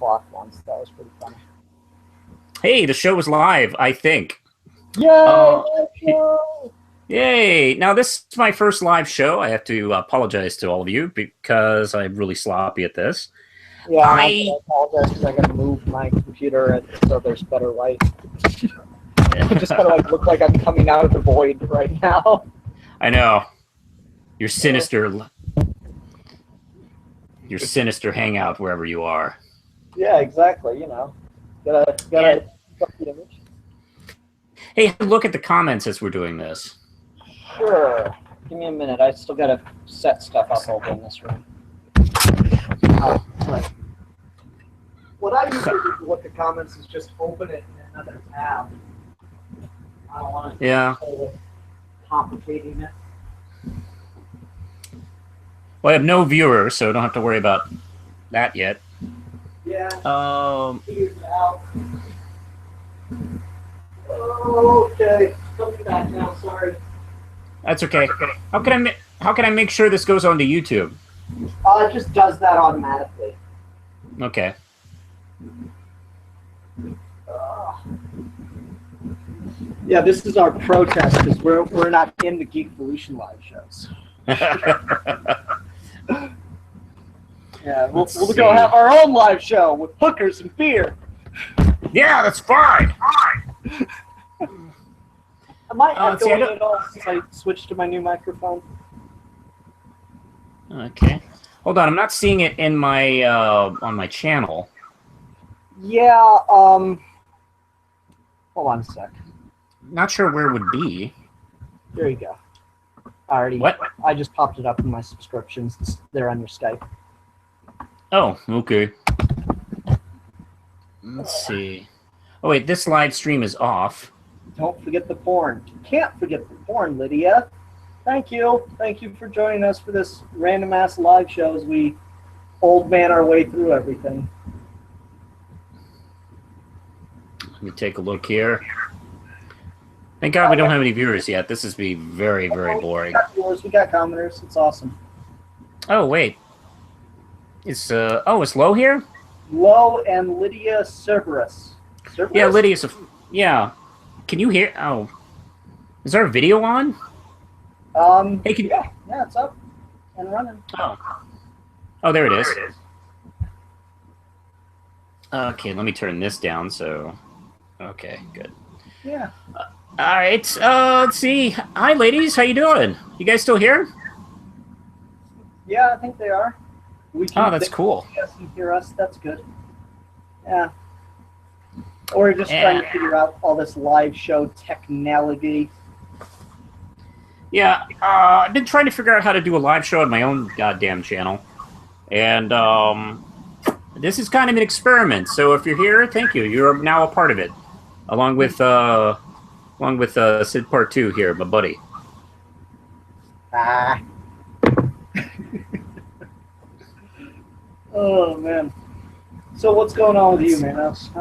clock once. That was pretty funny. Hey, the show is live, I think. Yay! Yay! Now, this is my first live show. I have to apologize to all of you because I'm really sloppy at this. Yeah, I apologize because I got to move my computer so there's better light. I just kind of look like I'm coming out of the void right now. I know. Your sinister hangout wherever you are. Yeah, exactly. You know, gotta the image. Hey, look at the comments as we're doing this. Sure. Give me a minute. I still gotta set stuff up over in this room. Right. What I usually do to look at comments is just open it in another tab. I don't want to complicating it. Well, I have no viewers, so I don't have to worry about that yet. Yeah. Figured it out. Okay. Coming back now. Sorry. That's okay. How can I make sure this goes onto YouTube? It just does that automatically. Okay. Yeah, this is our protest because we're not in the Geekvolution live shows. Yeah, we'll go have our own live show with hookers and beer. Yeah, that's fine. Am I echoing at all since I switched to my new microphone? Okay. Hold on, I'm not seeing it in my on my channel. Yeah, hold on a sec. Not sure where it would be. There you go. I just popped it up in my subscriptions. They're on your Skype. Oh, okay. Let's see. Oh wait, this live stream is off. Don't forget the porn. You can't forget the porn, Lydia. Thank you. Thank you for joining us for this random ass live show as we old man our way through everything. Let me take a look here. Thank God we don't have any viewers yet. This is be very, very boring. We got commenters. It's awesome. Oh wait. It's it's Low here? Low and Lydia Cerberus. Yeah, Lydia's yeah. Can you hear? Oh, is there a video on? Hey, yeah, it's up and running. Oh, there it is. Okay, let me turn this down. So, okay, good. Yeah. All right. Let's see. Hi, ladies. How you doing? You guys still here? Yeah, I think they are. That's cool. You can hear us. That's good. Yeah. Or we're just trying to figure out all this live show technology. Yeah, I've been trying to figure out how to do a live show on my own goddamn channel, and this is kind of an experiment. So if you're here, thank you. You're now a part of it, along with Sid Part 2 here, my buddy. Oh man. So what's going on with you, Manos?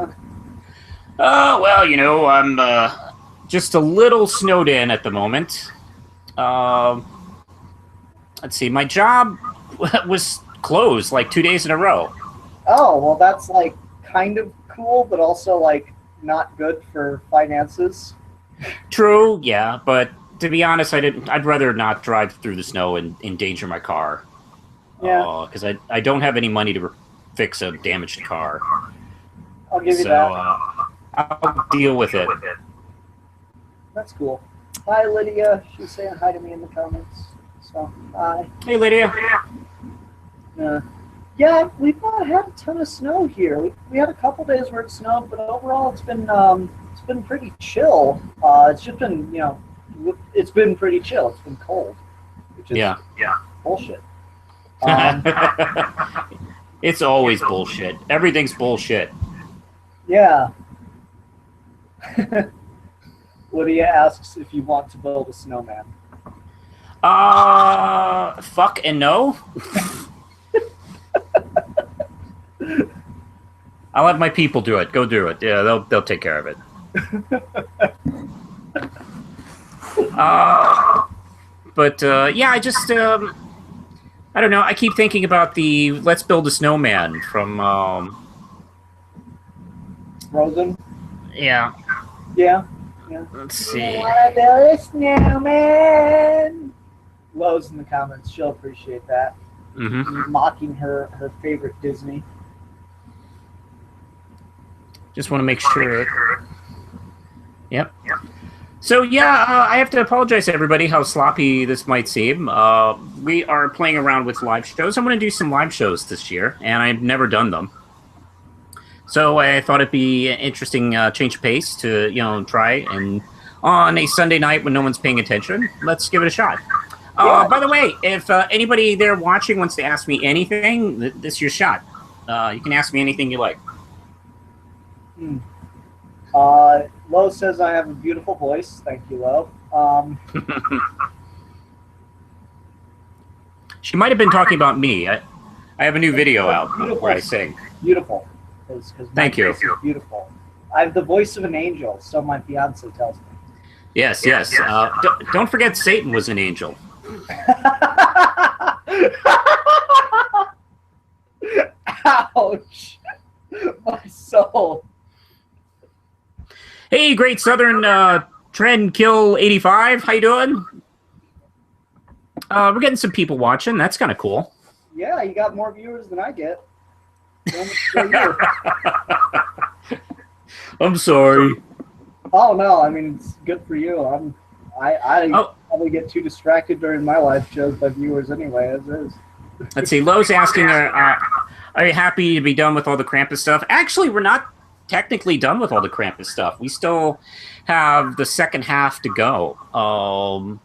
Well, you know, I'm just a little snowed in at the moment. Let's see, my job was closed like 2 days in a row. Oh, well, that's like kind of cool, but also like not good for finances. True, yeah, but to be honest, I'd rather not drive through the snow and endanger my car. Yeah. Because I don't have any money to fix a damaged car. I'll give you that. I'll deal with it. That's cool. Hi, Lydia. She's saying hi to me in the comments. So, hi. Hey, Lydia. Yeah, we've not had a ton of snow here. We had a couple days where it snowed, but overall it's been pretty chill. It's just been, it's been pretty chill. It's been cold, which is bullshit. It's always bullshit. Everything's bullshit. Yeah. Lydia asks if you want to build a snowman. Fuck and no. I'll have my people do it. Go do it. Yeah, they'll take care of it. Yeah, I just I don't know. I keep thinking about the "Let's Build a Snowman" from Frozen. Yeah. Yeah. Yeah. Let's see. Wanna build a snowman? Lowe's in the comments. She'll appreciate that. Mocking her favorite Disney. Just want to make sure. Yep. So yeah, I have to apologize to everybody how sloppy this might seem. We are playing around with live shows. I'm going to do some live shows this year, and I've never done them. So I thought it'd be an interesting change of pace to try, and on a Sunday night when no one's paying attention, let's give it a shot. By the way, if anybody there watching wants to ask me anything, this is your shot. You can ask me anything you like. Lo says I have a beautiful voice. Thank you, Lo. She might have been talking about me. I have a new video out where I sing. Beautiful. Thank you. Beautiful. I have the voice of an angel, so my fiance tells me. Yes. Don't forget Satan was an angel. Ouch. My soul. Hey, Great Southern Trend Kill 85. How you doing? We're getting some people watching. That's kind of cool. Yeah, you got more viewers than I get. I'm sorry. Oh no, I mean it's good for you. I probably get too distracted during my live shows by viewers anyway, as is. Let's see. Lowe's asking, are you happy to be done with all the Krampus stuff? Actually, we're not technically done with all the Krampus stuff. We still have the second half to go.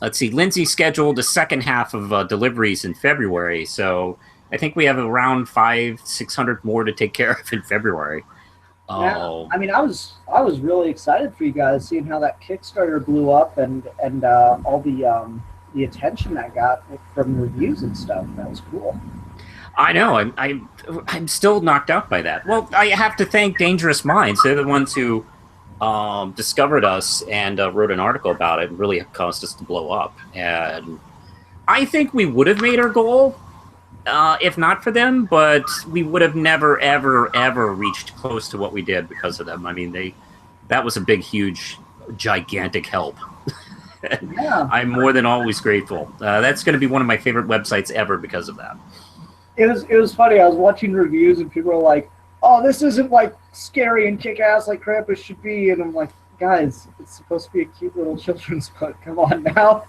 Let's see. Lindsay scheduled the second half of deliveries in February, so I think we have around 500-600 more to take care of in February. Yeah, I mean, I was really excited for you guys, seeing how that Kickstarter blew up and all the attention that got from reviews and stuff. That was cool. I know. I'm still knocked out by that. Well, I have to thank Dangerous Minds. They're the ones who discovered us and wrote an article about it and really caused us to blow up. And I think we would have made our goal if not for them, but we would have never, ever, ever reached close to what we did because of them. I mean, that was a big, huge, gigantic help. Yeah. I'm more than always grateful. That's going to be one of my favorite websites ever because of that. It was funny. I was watching reviews and people were like, "Oh, this isn't like scary and kick-ass like Grampus should be," and I'm like, "Guys, it's supposed to be a cute little children's book. Come on now."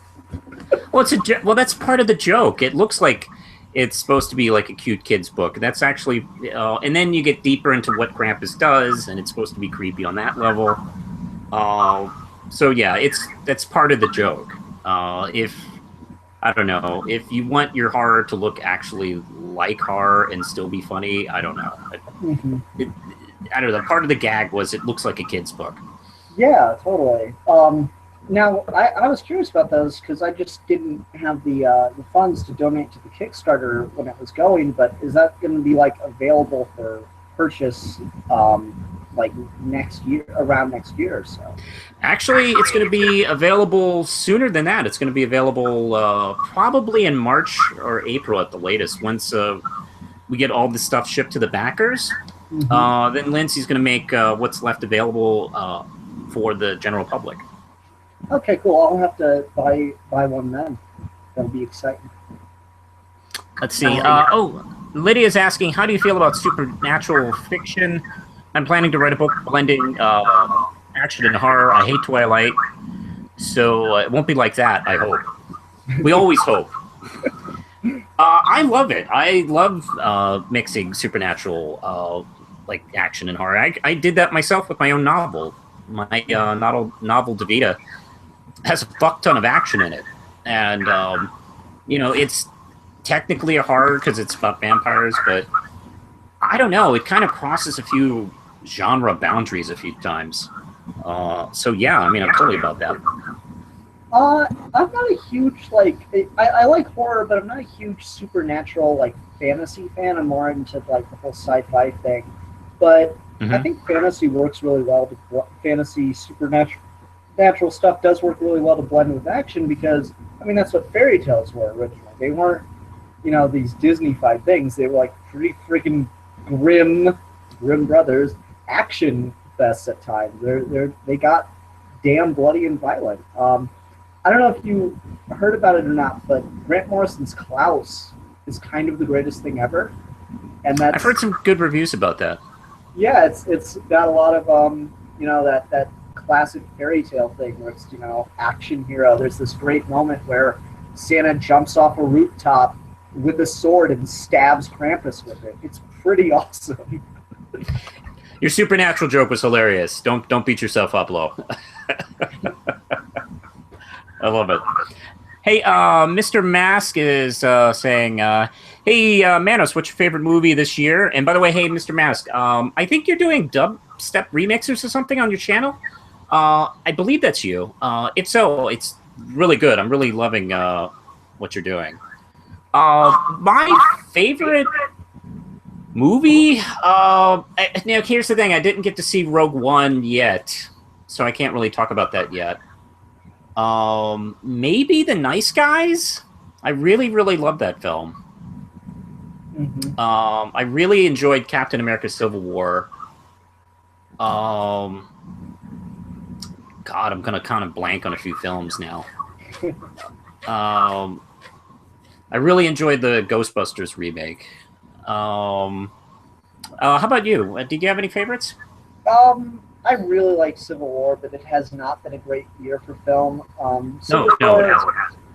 Well, that's part of the joke. It looks like it's supposed to be like a cute kid's book. That's actually, and then you get deeper into what Grampus does, and it's supposed to be creepy on that level. So yeah, that's part of the joke. I don't know, if you want your horror to look actually like horror and still be funny, I don't know. I don't know. Part of the gag was it looks like a kid's book. Yeah, totally. Now, I was curious about those because I just didn't have the funds to donate to the Kickstarter when it was going, but is that going to be like available for purchase like next year, around next year or so? Actually, it's going to be available sooner than that. It's going to be available probably in March or April at the latest. Once we get all the stuff shipped to the backers, then Lindsay's going to make what's left available for the general public. Okay, cool. I'll have to buy one then. That'll be exciting. Let's see. Lydia's asking, how do you feel about supernatural fiction? I'm planning to write a book blending action and horror. I hate Twilight, so it won't be like that, I hope. We always hope. I love it. I love mixing supernatural like action and horror. I did that myself with my own novel. My novel DeVita has a fuck ton of action in it, and it's technically a horror because it's about vampires, but I don't know, it kind of crosses a few genre boundaries a few times. So yeah, I mean, I'm totally about that. I'm not a huge I like horror, but I'm not a huge supernatural like fantasy fan. I'm more into like the whole sci-fi thing, but I think fantasy works really well. Fantasy supernatural stuff does work really well to blend with action because, I mean, that's what fairy tales were originally. They weren't, these Disney-fied things. They were like pretty freaking grim brothers, action fests at times. They got damn bloody and violent. I don't know if you heard about it or not, but Grant Morrison's Klaus is kind of the greatest thing ever, and that's, I've heard some good reviews about that. Yeah, it's got a lot of that classic fairy tale thing where it's action hero. There's this great moment where Santa jumps off a rooftop with a sword and stabs Krampus with it. It's pretty awesome. Your supernatural joke was hilarious. Don't beat yourself up, Lo. I love it. Hey, Mr. Mask is saying, hey, Manos, what's your favorite movie this year? And by the way, hey, Mr. Mask, I think you're doing dubstep remixers or something on your channel. I believe that's you. If so, it's really good. I'm really loving what you're doing. My favorite movie? Here's the thing. I didn't get to see Rogue One yet, so I can't really talk about that yet. Maybe The Nice Guys? I really, really love that film. Mm-hmm. I really enjoyed Captain America Civil War. God, I'm going to kind of blank on a few films now. I really enjoyed the Ghostbusters remake. How about you? Did you have any favorites? I really like Civil War, but it has not been a great year for film. No,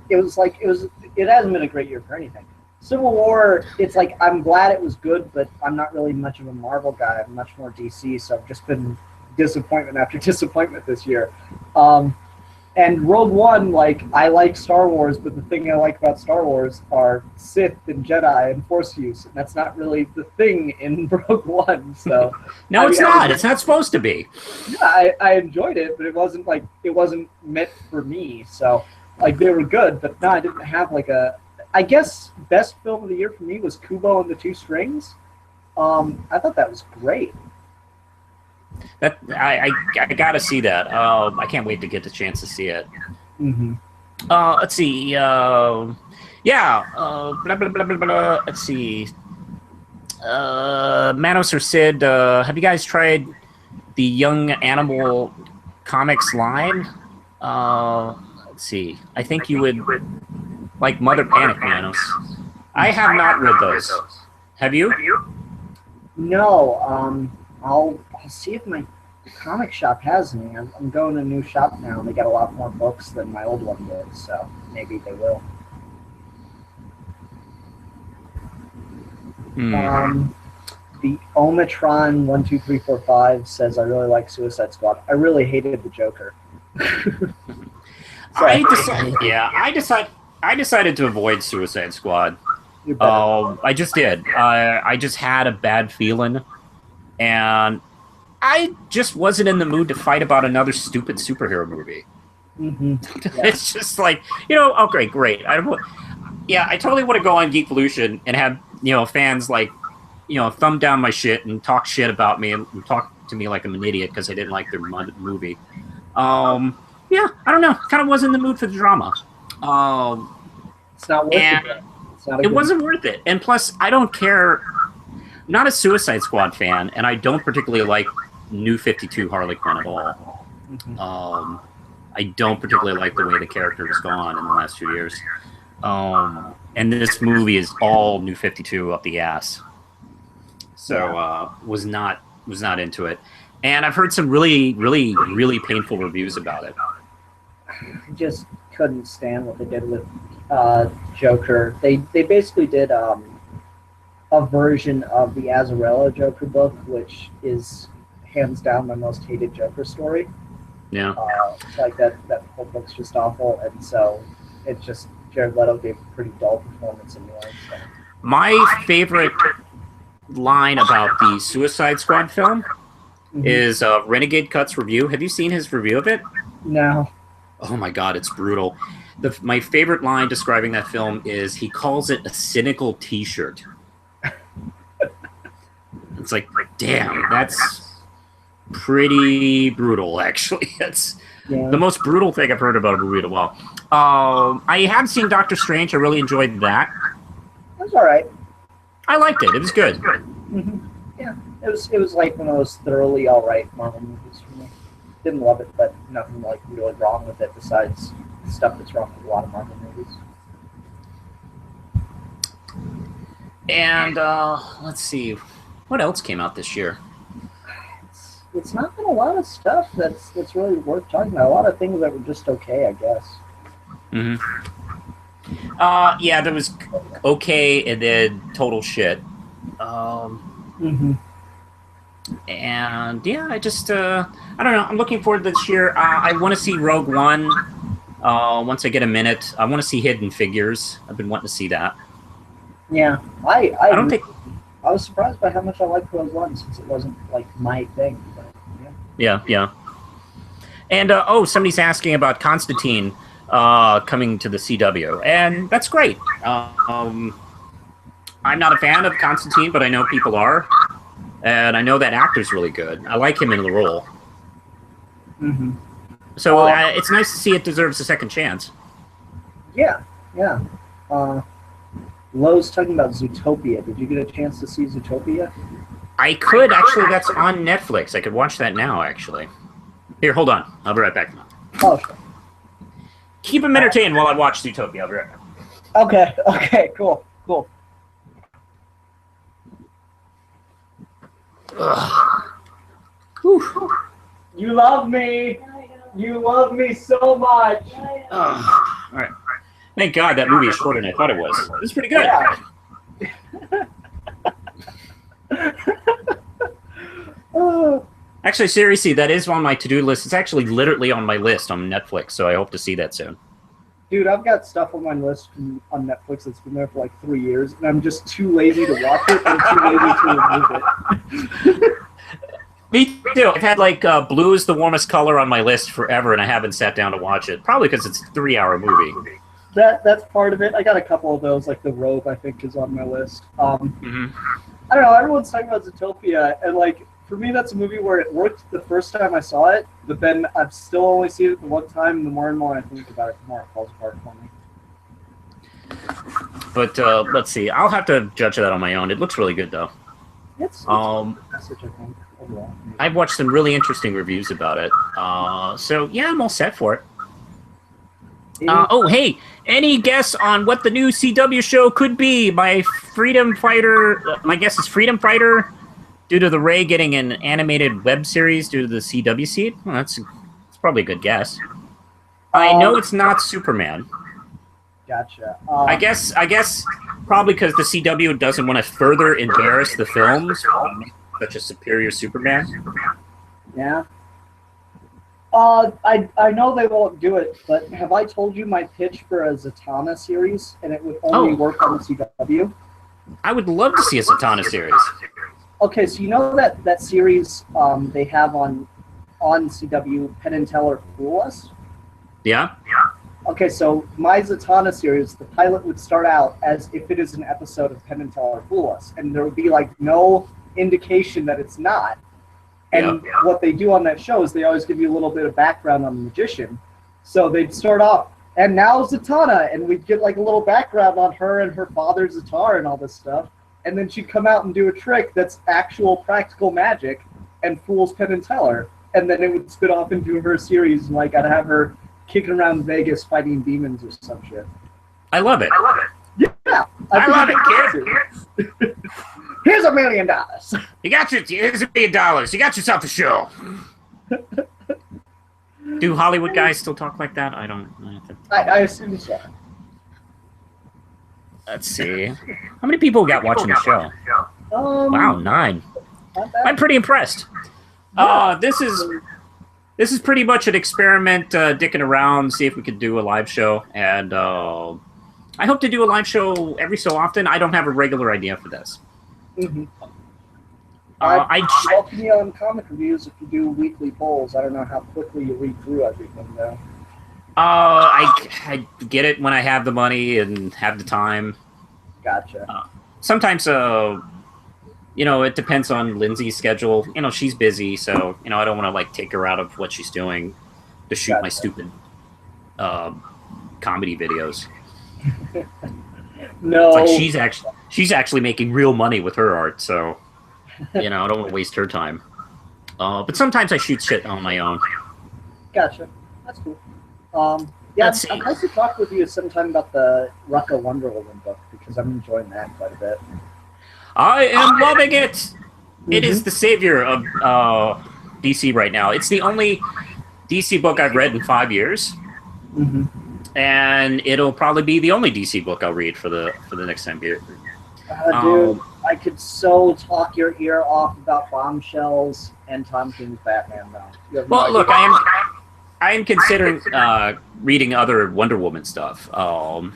it hasn't been a great year for anything. Civil War, it's like I'm glad it was good, but I'm not really much of a Marvel guy. I'm much more DC, so I've just been disappointment after disappointment this year. And Rogue One, like, I like Star Wars, but the thing I like about Star Wars are Sith and Jedi and Force use, and that's not really the thing in Rogue One. So no, it's not. It's not supposed to be. Yeah, I enjoyed it, but it wasn't meant for me. So like they were good, but no, I didn't have like a. I guess best film of the year for me was Kubo and the Two Strings. I thought that was great. That I gotta see that. I can't wait to get the chance to see it. Mm-hmm. Let's see. Blah blah blah blah blah. Let's see. Manos or Sid, have you guys tried the Young Animal Comics line? Let's see. I think you would like Mother Panic, Manos. I have not read those. Have you? No. I'll see if my comic shop has any. I'm going to a new shop now, and they got a lot more books than my old one did, so maybe they will. The Omatron 12345 says, I really like Suicide Squad. I really hated the Joker. I decided to avoid Suicide Squad. I just did. I just had a bad feeling. And I just wasn't in the mood to fight about another stupid superhero movie. Mm-hmm. Yeah. It's just like, okay, great. I totally want to go on Geekvolution and have, fans like, thumb down my shit and talk shit about me and talk to me like I'm an idiot because I didn't like their movie. I don't know. Kind of wasn't in the mood for the drama. It's not worth it. It wasn't worth it. And plus, I don't care. I'm not a Suicide Squad fan, and I don't particularly like New 52 Harley Quinn at all. Mm-hmm. I don't particularly like the way the character has gone in the last few years. And this movie is all New 52 up the ass. So was not into it. And I've heard some really, really, really painful reviews about it. I just couldn't stand what they did with Joker. They basically did a version of the Azzarello Joker book, which is hands down my most hated Joker story. Yeah. Like that whole book's just awful, and so it's just Jared Leto gave a pretty dull performance anyway. So. My favorite line about the Suicide Squad film is Renegade Cut's review. Have you seen his review of it? No. Oh my god, it's brutal. My favorite line describing that film is he calls it a cynical T-shirt. It's like, damn, that's pretty brutal, actually. It's the most brutal thing I've heard about a movie in a while. I have seen Doctor Strange. I really enjoyed that. That's all right. I liked it. It was good. Mm-hmm. Yeah. It was like one of those thoroughly all right Marvel movies for me. Didn't love it, but nothing like really wrong with it besides stuff that's wrong with a lot of Marvel movies. And let's see, what else came out this year? It's not been a lot of stuff that's really worth talking about. A lot of things that were just okay, I guess. Yeah, there was okay and then total shit. And yeah, I just I don't know. I'm looking forward to this year. I want to see Rogue One. Once I get a minute, I want to see Hidden Figures. I've been wanting to see that. Yeah, I don't think. I was surprised by how much I liked Rogue One since it wasn't like my thing. But, Yeah. And somebody's asking about Constantine coming to the CW, and that's great. I'm not a fan of Constantine, but I know people are. And I know that actor's really good. I like him in the role. So it's nice to see it deserves a second chance. Yeah. Lowe's talking about Zootopia. Did you get a chance to see Zootopia? I could, actually. That's on Netflix. I could watch that now, actually. Here, hold on. I'll be right back. Oh, sure. Keep him entertained while I watch Zootopia. I'll be right back. Okay, cool. You love me. You love me so much. All right. Thank God that movie is shorter than I thought it was. It's pretty good. Yeah. Actually, seriously, that is on my to-do list. It's actually literally on my list on Netflix, so I hope to see that soon. Dude, I've got stuff on my list on Netflix that's been there for like 3 years, and I'm just too lazy to watch it and too lazy to remove it. Me too. I've had like Blue is the Warmest Color on my list forever, and I haven't sat down to watch it. Probably because it's a 3-hour movie. That's part of it. I got a couple of those, like The Robe, I think, is on my list. I don't know. Everyone's talking about Zootopia, and like for me, that's a movie where it worked the first time I saw it, but then I've still only seen it the one time. And the more and more I think about it, the more it falls apart for me. But let's see. I'll have to judge that on my own. It looks really good, though. It's a message, I think, overall. I've watched some really interesting reviews about it. So yeah, I'm all set for it. Hey, any guess on what the new CW show could be? My guess is Freedom Fighter, due to the Ray getting an animated web series due to the CW seed. Well, that's probably a good guess. I know it's not Superman. Gotcha. I guess probably because the CW doesn't want to further embarrass the films, such a superior Superman. Yeah. I know they won't do it, but have I told you my pitch for a Zatanna series, and it would only work on the CW? I would love to see a Zatanna series. Okay, so you know that series they have on CW, Penn and Teller Fool Us? Yeah? Okay, so my Zatanna series, the pilot would start out as if it is an episode of Penn and Teller Fool Us, and there would be like no indication that it's not. And what they do on that show is they always give you a little bit of background on the magician. So they'd start off, and now Zatanna, and we'd get like a little background on her and her father Zatar and all this stuff. And then she'd come out and do a trick that's actual practical magic and fools Penn and Teller. And then it would spin off into her series, and like I'd have her kicking around Vegas fighting demons or some shit. I love it. Yeah. I love it, kid. Here's $1 million. Here's $1 million. You got yourself a show. Do Hollywood guys still talk like that? I don't. I assume so. Let's see. How many people got watching the show? Wow, 9. I'm pretty impressed. This is pretty much an experiment, dicking around, see if we could do a live show, and I hope to do a live show every so often. I don't have a regular idea for this. I welcome you on comic reviews if you do weekly polls. I don't know how quickly you read through everything, though. I get it when I have the money and have the time. Gotcha. Sometimes, it depends on Lindsay's schedule. She's busy, so, I don't want to, like, take her out of what she's doing to shoot my stupid comedy videos. No. It's like she's actually making real money with her art, so... You know, I don't want to waste her time. But sometimes I shoot shit on my own. Gotcha. That's cool. Yeah, Let's see. I'd like to talk with you sometime about the Rucka Wonder Woman book because I'm enjoying that quite a bit. I am loving it. It is Mhm. the savior of DC right now. It's the only DC book I've read in 5 years, Mhm. and it'll probably be the only DC book I'll read for the next time period. Dude, I could so talk your ear off about Bombshells and Tom King's Batman now. You have no Well, idea. look, I am considering reading other Wonder Woman stuff. Bombshell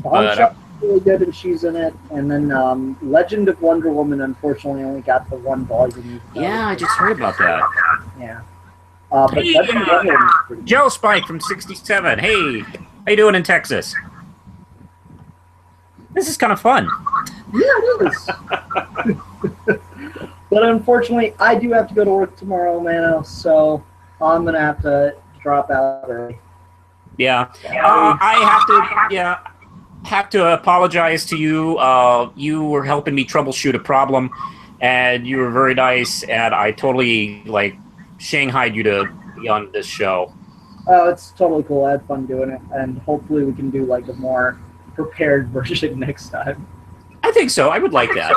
is really good, and she's in it. And then Legend of Wonder Woman, unfortunately, only got the one volume. Yeah, I just heard about that. Yeah. But Hey, Legend of Wonder Woman is pretty good. Joe Spike from 67. Hey, how you doing in Texas? This is kind of fun. Yeah, it is. But unfortunately, I do have to go to work tomorrow, Manos, so I'm going to have to drop out early. Yeah, I have to apologize to you. You were helping me troubleshoot a problem, and you were very nice, and I totally shanghaied you to be on this show. Oh, it's totally cool. I had fun doing it, and hopefully we can do a more prepared version next time. I think so. I would like that.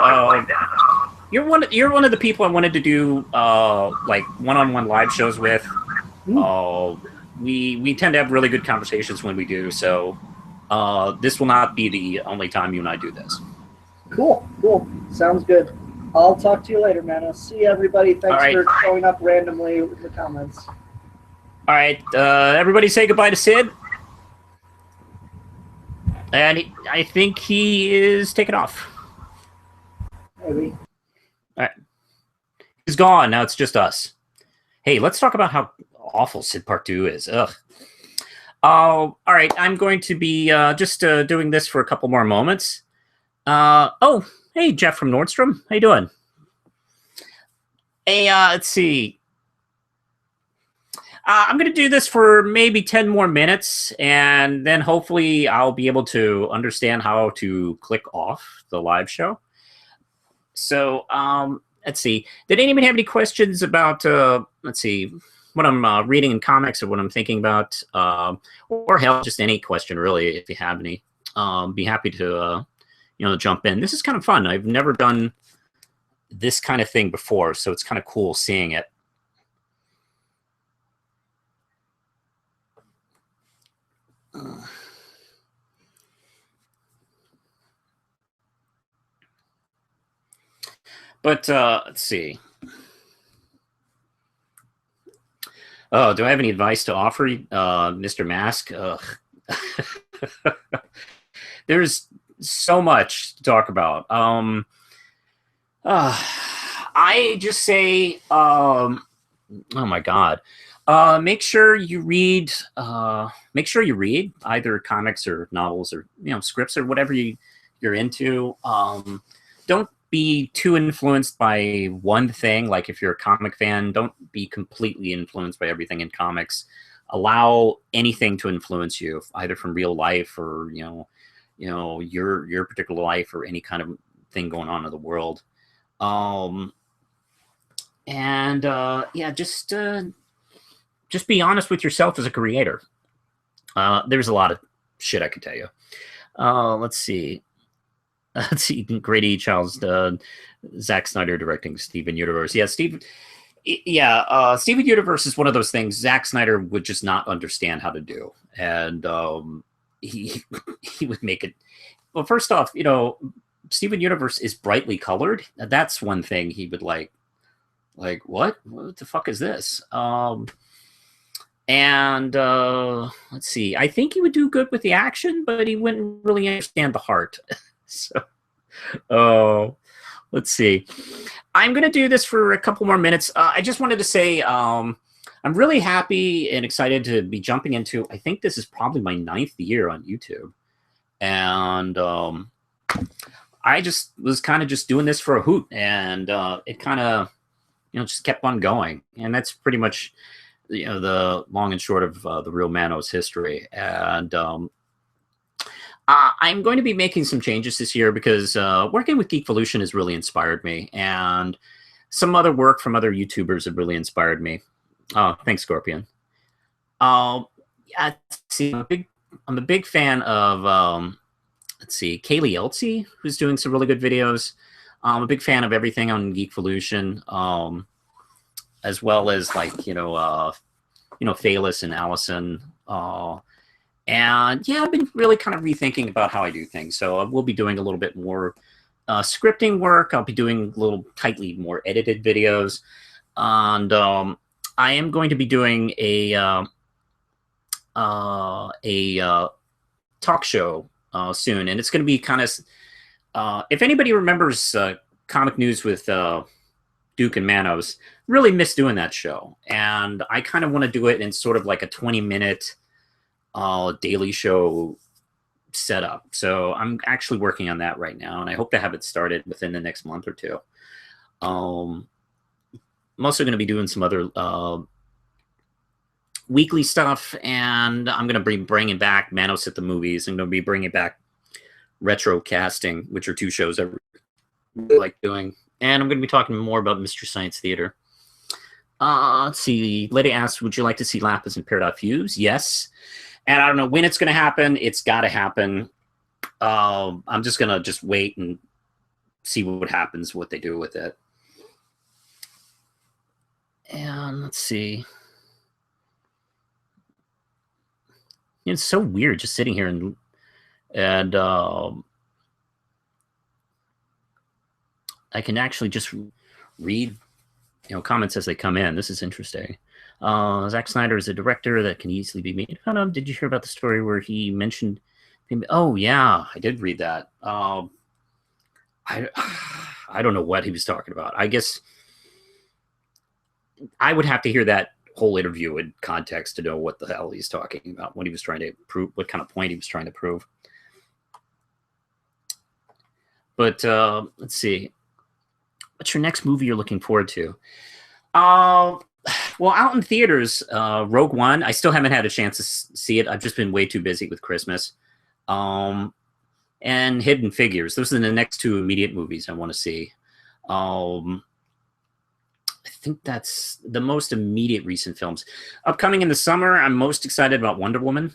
You're one of the people I wanted to do one-on-one live shows with. We tend to have really good conversations when we do, so this will not be the only time you and I do this. Cool. Sounds good. I'll talk to you later, man. I'll see everybody. Thanks for showing up randomly in the comments. All right, everybody say goodbye to Sid. And I think he is taking off. Maybe. All right. He's gone. Now it's just us. Hey, let's talk about how awful Sid Part 2 is. Ugh. All right. I'm going to be just doing this for a couple more moments. Oh, hey, Jeff from Nordstrom. How you doing? Hey, let's see. I'm going to do this for maybe 10 more minutes, and then hopefully I'll be able to understand how to click off the live show. So let's see. Did anybody have any questions about, let's see, what I'm reading in comics or what I'm thinking about? Or hell, just any question, really, if you have any. Be happy to, jump in. This is kind of fun. I've never done this kind of thing before, so it's kind of cool seeing it. But let's see. Oh, do I have any advice to offer, Mr. Mask? There's so much to talk about. I just say, oh my God. Make sure you read. Make sure you read either comics or novels or scripts or whatever you're into. Don't be too influenced by one thing. Like if you're a comic fan, don't be completely influenced by everything in comics. Allow anything to influence you, either from real life or your particular life or any kind of thing going on in the world. Just be honest with yourself as a creator. There's a lot of shit I could tell you. Let's see. Grady E. Childs, Zack Snyder directing Steven Universe. Yeah, Steven Universe is one of those things Zack Snyder would just not understand how to do, and he would make it. Well, first off, Steven Universe is brightly colored. That's one thing he would like. Like what? What the fuck is this? Let's see. I think he would do good with the action, but he wouldn't really understand the heart. So, let's see. I'm going to do this for a couple more minutes. I just wanted to say I'm really happy and excited to be jumping into, I think this is probably my 9th year on YouTube. And I just was kind of just doing this for a hoot. And it kind of, just kept on going. And that's pretty much, the long and short of the real Manos history. And I'm going to be making some changes this year because working with Geekvolution has really inspired me, and some other work from other YouTubers have really inspired me. Oh, thanks, Scorpion. Yeah, see, I'm a big fan of let's see, Kaylee Eltsey, who's doing some really good videos. I'm a big fan of everything on Geekvolution, as well as like Phalis and Allison. And yeah, I've been really kind of rethinking about how I do things. So I will be doing a little bit more scripting work. I'll be doing a little tightly more edited videos, and I am going to be doing a talk show soon, and it's going to be kind of if anybody remembers comic news with Duke and Manos, really miss doing that show, and I kind of want to do it in sort of like a 20-minute daily show setup. So I'm actually working on that right now, and I hope to have it started within the next month or two. I'm also going to be doing some other weekly stuff, and I'm going to be bringing back Manos at the Movies. I'm going to be bringing back Retro Casting, which are two shows I really like doing. And I'm going to be talking more about Mystery Science Theater. Let's see. Lydia asks, would you like to see Lapis and Peridot fuse? Yes. And I don't know when it's going to happen. It's got to happen. I'm just going to wait and see what happens, what they do with it. And let's see. It's so weird just sitting here and I can actually just read comments as they come in. This is interesting. Zack Snyder is a director that can easily be made fun of. Did you hear about the story where he mentioned? Oh yeah, I did read that. I don't know what he was talking about. I guess I would have to hear that whole interview in context to know what the hell he's talking about, what he was trying to prove, what kind of point he was trying to prove. But let's see. What's your next movie you're looking forward to? Well, out in theaters, Rogue One. I still haven't had a chance to see it. I've just been way too busy with Christmas. And Hidden Figures. Those are the next two immediate movies I want to see. I think that's the most immediate recent films. Upcoming in the summer, I'm most excited about Wonder Woman.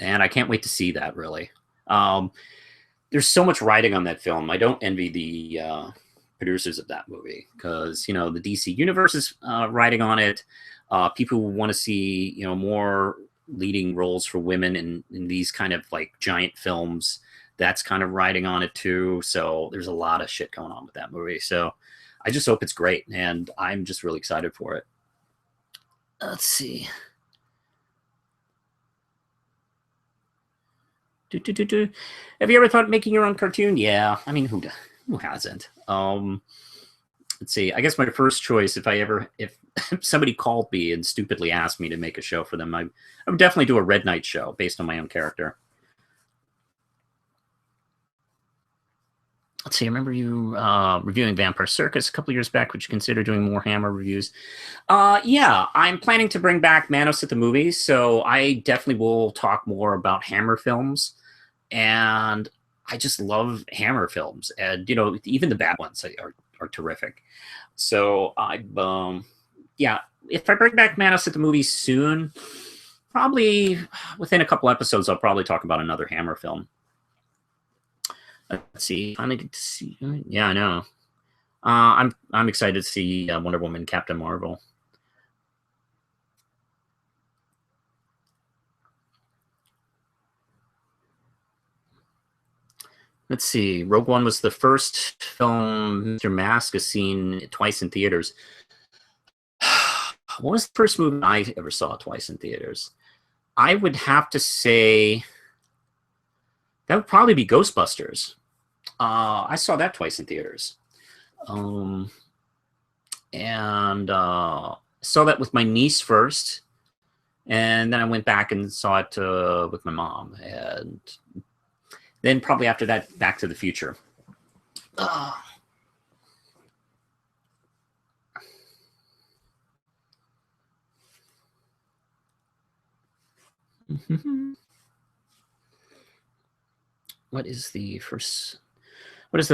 And I can't wait to see that, really. There's so much writing on that film. I don't envy the producers of that movie because, the DC Universe is writing on it. People want to see, more leading roles for women in these kind of like giant films. That's kind of writing on it too. So there's a lot of shit going on with that movie. So I just hope it's great, and I'm just really excited for it. Let's see. Have you ever thought of making your own cartoon? Yeah, I mean, who hasn't? Let's see. I guess my first choice, if somebody called me and stupidly asked me to make a show for them, I would definitely do a Red Knight show based on my own character. Let's see. I remember you reviewing Vampire Circus a couple years back. Would you consider doing more Hammer reviews? Yeah, I'm planning to bring back Manos at the Movies, so I definitely will talk more about Hammer films. And I just love Hammer films, and even the bad ones are terrific. So yeah, if I bring back Manos at the Movies soon, probably within a couple episodes, I'll probably talk about another Hammer film. Let's see. Finally get to see. Yeah, I know. I'm excited to see Wonder Woman, Captain Marvel. Let's see. Rogue One was the first film Mr. Mask has seen twice in theaters. What was the first movie I ever saw twice in theaters? I would have to say that would probably be Ghostbusters. I saw that twice in theaters. And saw that with my niece first. And then I went back and saw it with my mom. And then probably after that, Back to the Future. what is the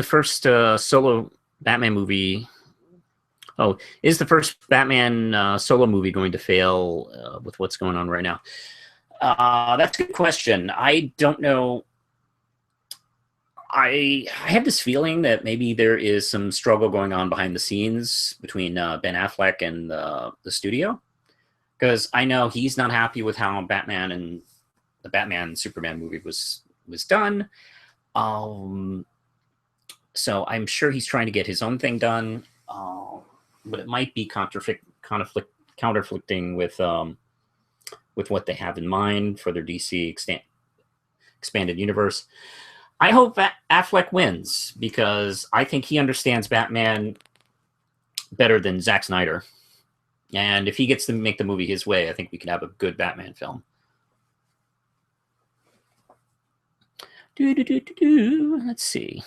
first solo Batman movie? Oh, is the first Batman solo movie going to fail with what's going on right now? That's a good question. I don't know. I have this feeling that maybe there is some struggle going on behind the scenes between Ben Affleck and the studio, because I know he's not happy with how Batman and the Batman Superman movie was done. So I'm sure he's trying to get his own thing done, but it might be counterflicting with what they have in mind for their DC expanded universe. I hope Affleck wins because I think he understands Batman better than Zack Snyder. And if he gets to make the movie his way, I think we can have a good Batman film. Let's see.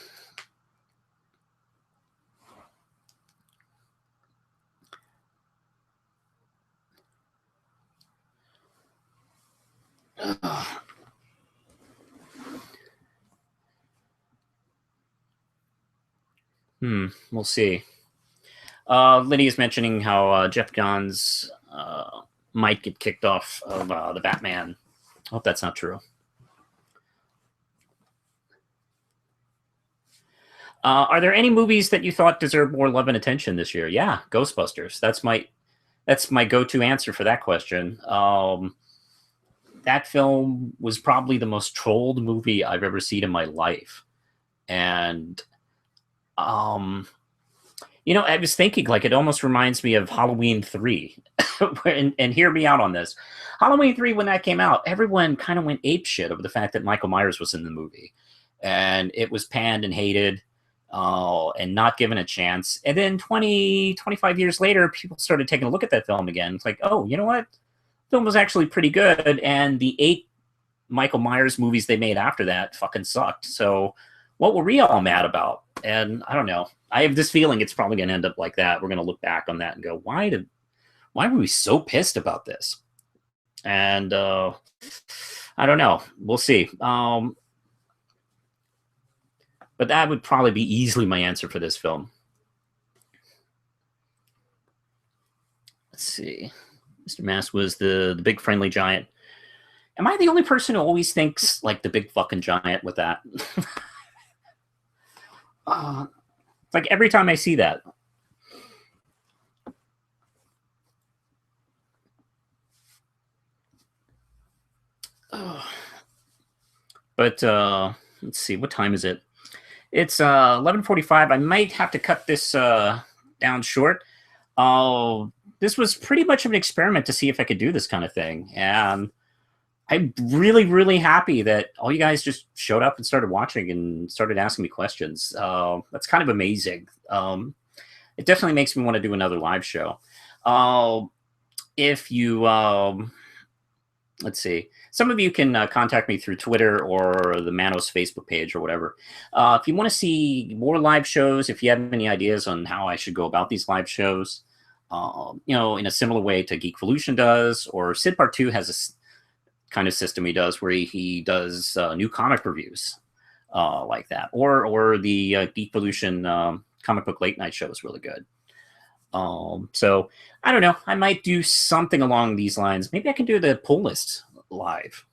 We'll see. Lydia's mentioning how Jeff Johns might get kicked off of the Batman. I hope that's not true. Are there any movies that you thought deserved more love and attention this year? Yeah, Ghostbusters. That's my go-to answer for that question. That film was probably the most trolled movie I've ever seen in my life. And I was thinking, like, it almost reminds me of Halloween 3. and hear me out on this. Halloween 3, when that came out, everyone kind of went apeshit over the fact that Michael Myers was in the movie. And it was panned and hated and not given a chance. And then 25 years later, people started taking a look at that film again. It's like, oh, you know what? The film was actually pretty good. And the 8 Michael Myers movies they made after that fucking sucked. So what were we all mad about? And I don't know. I have this feeling it's probably going to end up like that. We're going to look back on that and go, why were we so pissed about this? And I don't know. We'll see. But that would probably be easily my answer for this film. Let's see. Mr. Mass was the big friendly giant. Am I the only person who always thinks like the big fucking giant with that? Like every time I see that. But let's see, what time is it? It's 11:45. I might have to cut this down short. This was pretty much of an experiment to see if I could do this kind of thing. And I'm really, really happy that all you guys just showed up and started watching and started asking me questions. That's kind of amazing. It definitely makes me want to do another live show. If you, let's see, some of you can contact me through Twitter or the Manos Facebook page or whatever. If you want to see more live shows, if you have any ideas on how I should go about these live shows, in a similar way to Geekvolution does, or Sid Part 2 has a kind of system he does where he does new comic reviews like that, or the Geekvolution comic book late night show is really good. So I don't know, I might do something along these lines. Maybe I can do the pull list live.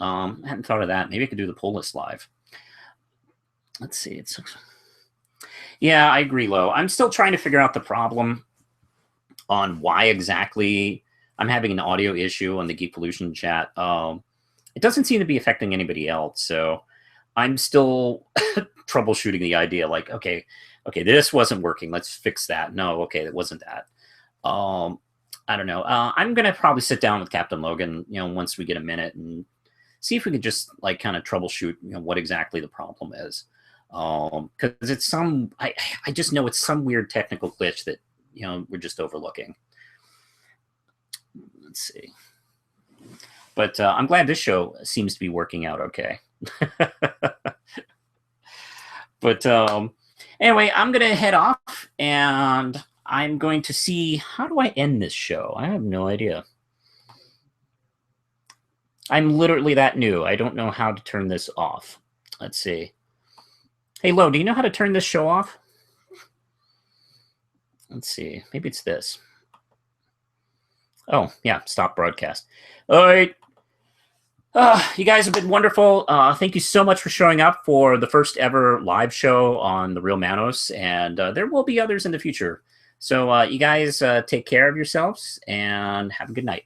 I hadn't thought of that. Maybe I could do the pull list live. Let's see. Yeah, I agree, Lo. I'm still trying to figure out the problem on why exactly I'm having an audio issue on the Geekvolution chat. It doesn't seem to be affecting anybody else, so I'm still troubleshooting the idea. Like, okay, this wasn't working. Let's fix that. No, okay, it wasn't that. I don't know. I'm gonna probably sit down with Captain Logan, once we get a minute, and see if we could just like kind of troubleshoot, what exactly the problem is. Because it's I just know it's some weird technical glitch that we're just overlooking. Let's see. But I'm glad this show seems to be working out okay. But anyway, I'm gonna head off, and I'm going to see, how do I end this show? I have no idea. I'm literally that new. I don't know how to turn this off. Let's see. Hey, Lo, do you know how to turn this show off? Let's see. Maybe it's this. Oh, yeah. Stop broadcast. All right. You guys have been wonderful. Thank you so much for showing up for the first ever live show on the Real Manos, and there will be others in the future. So you guys take care of yourselves and have a good night.